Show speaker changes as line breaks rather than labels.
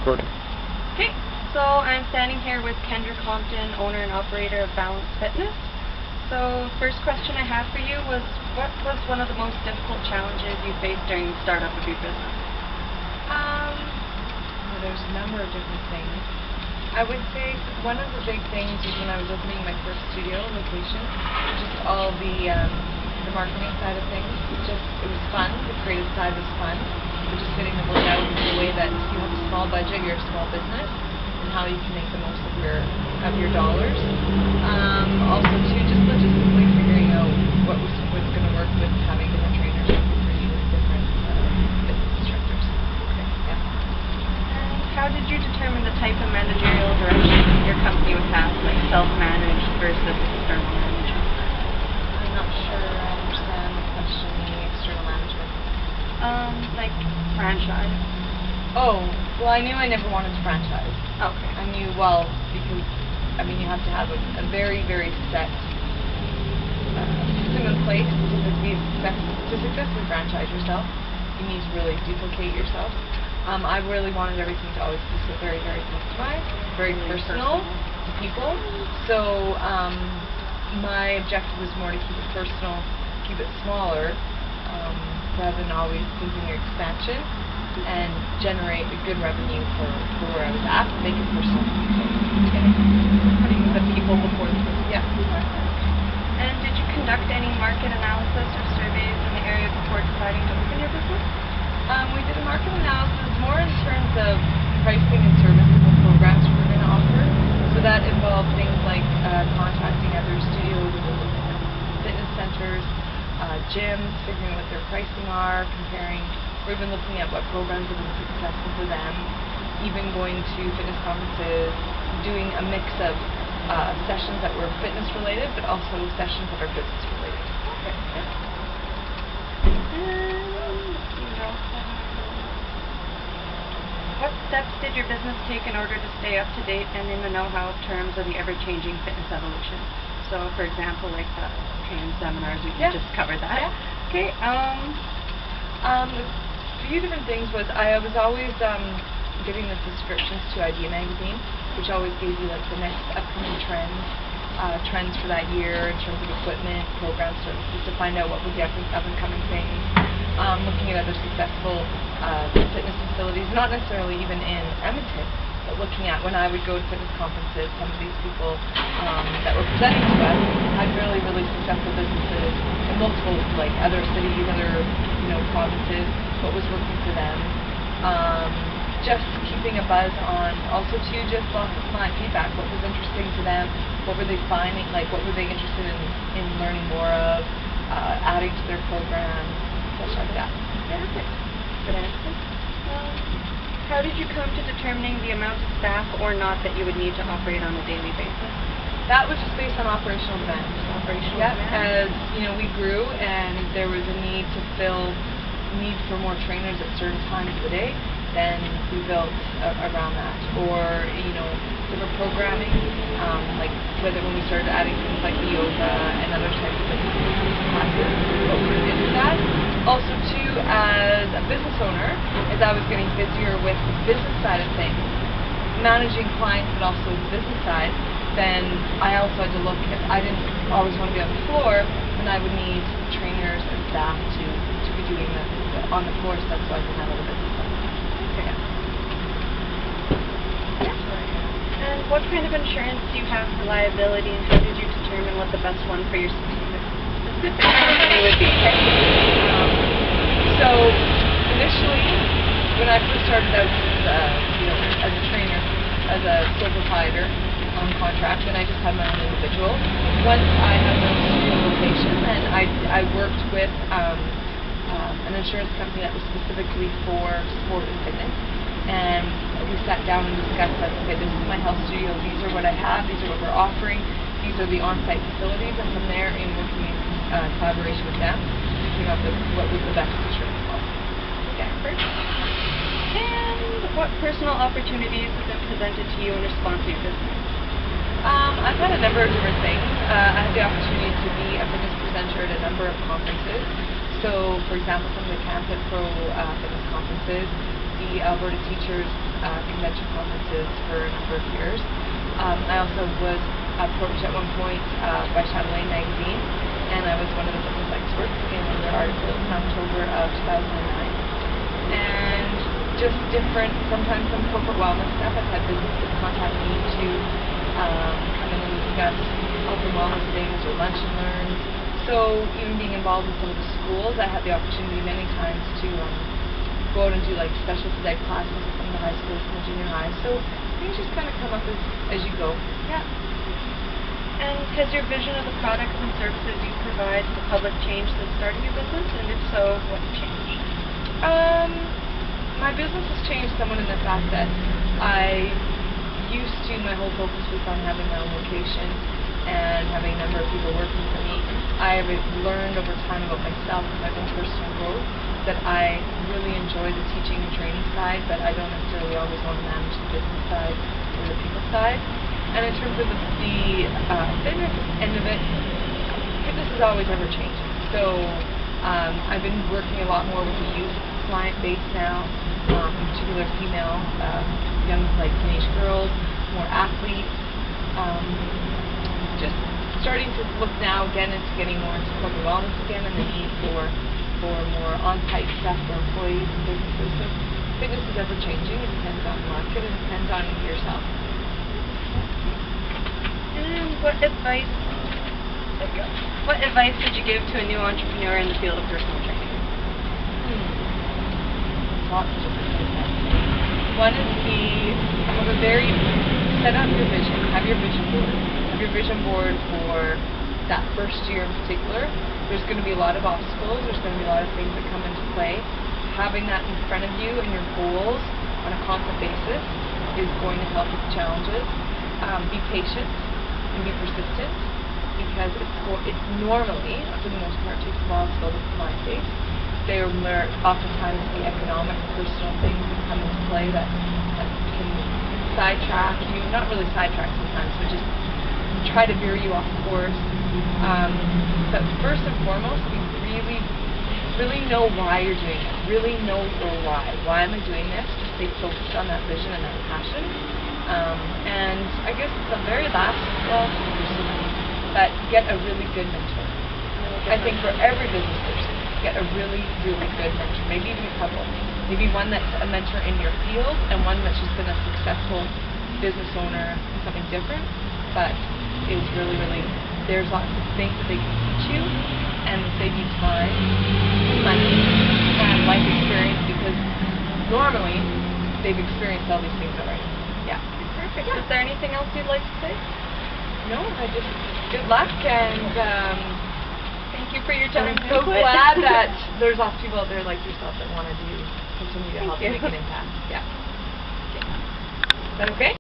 recording.
Okay, so I'm standing here with Kendra Compton, owner and operator of Balance Fitness. So first question I have for you was, what was one of the most difficult challenges you faced during the startup of your business?
Well, there's a number of different things. I would say one of the big things was when I was opening my first studio location, just all the marketing side of things. It was fun. The creative side was fun. But just getting the word out in the way that you have a small budget, you're a small business, and how you can make the most of your dollars. Also, too, just logistically figuring out what's going to work with having different trainers working for you and different fitness instructors.
Okay.
Yeah.
And how did you determine the type of managerial direction your company would have, like self-managed versus external management?
I'm not sure I understand the question, meaning external management.
Like franchise.
Oh, well, I knew I never wanted to franchise.
Okay.
I knew, because, you have to have a very, very set system in place to successfully franchise yourself. You need to really duplicate yourself. I really wanted everything to always be so very, very customized, very personal to people. So my objective was more to keep it personal, keep it smaller, rather than always thinking of expansion, and generate a good revenue for where I was at, make it personal to people.
Okay.
Putting the people before the person. Yeah.
And did you conduct any market analysis or surveys in the area before deciding to open your business?
We did a market analysis more in terms of pricing and services and programs we were going to offer. So that involved things like contacting other studios, fitness centers, gyms, figuring out what their pricing are, comparing, or even looking at what programs have been successful for them, even going to fitness conferences, doing a mix of sessions that were fitness related, but also sessions that are business related.
Okay. What steps did your business take in order to stay up to date and in the know-how terms of the ever-changing fitness evolution? So, for example, like the training seminars, we just covered that.
Yeah.
Okay.
A few different things was I was always giving the subscriptions to Idea Magazine, which always gave you like the next upcoming trends for that year in terms of equipment, programs, services, to find out what was the up-and-coming things. Looking at other successful fitness facilities, not necessarily even in Edmonton, but looking at when I would go to fitness conferences, some of these people that were presenting to us had really, really successful businesses in multiple, like other cities, other provinces, what was working for them. Just keeping a buzz on, also too, just lots of client feedback. What was interesting to them? What were they finding? Like, what were they interested in learning more of? Adding to their programs, such like that.
Yeah, perfect. Good answer. How did you come to determining the amount of staff or not that you would need to operate on a daily basis?
That was just based on operational demand.
Demand?
As we grew and there was a need for more trainers at certain times of the day, then we built around that. Or different programming, like when we started adding things like yoga and other types of classes, what we did with that. Also too, as a business owner, as I was getting busier with the business side of things, managing clients but also the business side, then I also had to look at, I didn't always want to be on the floor, and I would need trainers and staff to be doing the on the floor stuff so I can handle the business stuff.
Okay. Yeah. And what kind of insurance do you have for liability, and how did you determine what the best one for your specific company would be?
So initially, when I first started out as a trainer, as a sole proprietor on contract, and I just had my own individual. Once I had my own location, then I worked with an insurance company that was specifically for sport and fitness, and we sat down and discussed that, okay, this is my health studio, these are what I have, these are what we're offering, these are the on-site facilities, and from there, in working in collaboration with them, we came up with what was the best insurance policy.
Okay. And what personal opportunities have been presented to you in response to your business?
I've had a number of different things. I had the opportunity to be a fitness presenter at a number of conferences. So, for example, some of the Canada Pro fitness conferences, the Alberta Teachers Convention conferences for a number of years. I also was approached at one point by Chatelaine magazine, and I was one of the fitness experts in their articles in October of 2009. And just different, sometimes some corporate wellness stuff. I've had businesses contact me to come in and discuss health and wellness things or lunch and learns. So even being involved in some of the schools, I had the opportunity many times to go out and do like special phys ed classes with some of the high schools and the junior high. So things just kind of come up as you go.
Yeah. And has your vision of the products and services you provide to the public changed since starting your business? And if so, what changed?
My business has changed somewhat in the fact that my whole focus was on having my own location and having a number of people working for me. I have learned over time about myself and my own personal growth that I really enjoy the teaching and training side, but I don't necessarily always want to manage the business side or the people side. And in terms of the fitness end of it, fitness is always ever changing. So I've been working a lot more with the youth client base now, in particular female, young like teenage girls, more athletes. Just starting to look now again into getting more into corporate wellness again and the need for more on-site stuff for employees and businesses. So fitness is ever changing. It depends on the market and it depends on yourself.
And what advice would you give to a new entrepreneur in the field of personal training?
Lots of different things. One is set up your vision, have your vision board. Have your vision board for that first year in particular. There's going to be a lot of obstacles, there's going to be a lot of things that come into play. Having that in front of you and your goals on a constant basis is going to help with the challenges. Be patient and be persistent, because it's normally, for the most part, takes a while to build a client base. There are oftentimes the economic, personal things that come into play that can sidetrack you, not really sidetrack sometimes, but just try to veer you off course. But first and foremost, you really know why you're doing it. Really know your why. Why am I doing this? Just stay focused on that vision and that passion. And I guess the very last, but get a really good mentor. I think for every business person, get a really, really good mentor. Maybe even a couple. Maybe one that's a mentor in your field and one that's just been a successful business owner in something different, but is really, really, there's lots of things that they can teach you and save you time, money, and life experience, because normally they've experienced all these things already. Yeah.
Perfect. Yeah. Is there anything else you'd like to say?
No, good luck, and
thank you for your time.
I'm so glad that there's lots of people out there like yourself that want to continue to help you make an impact. Yeah. Okay. Is that okay?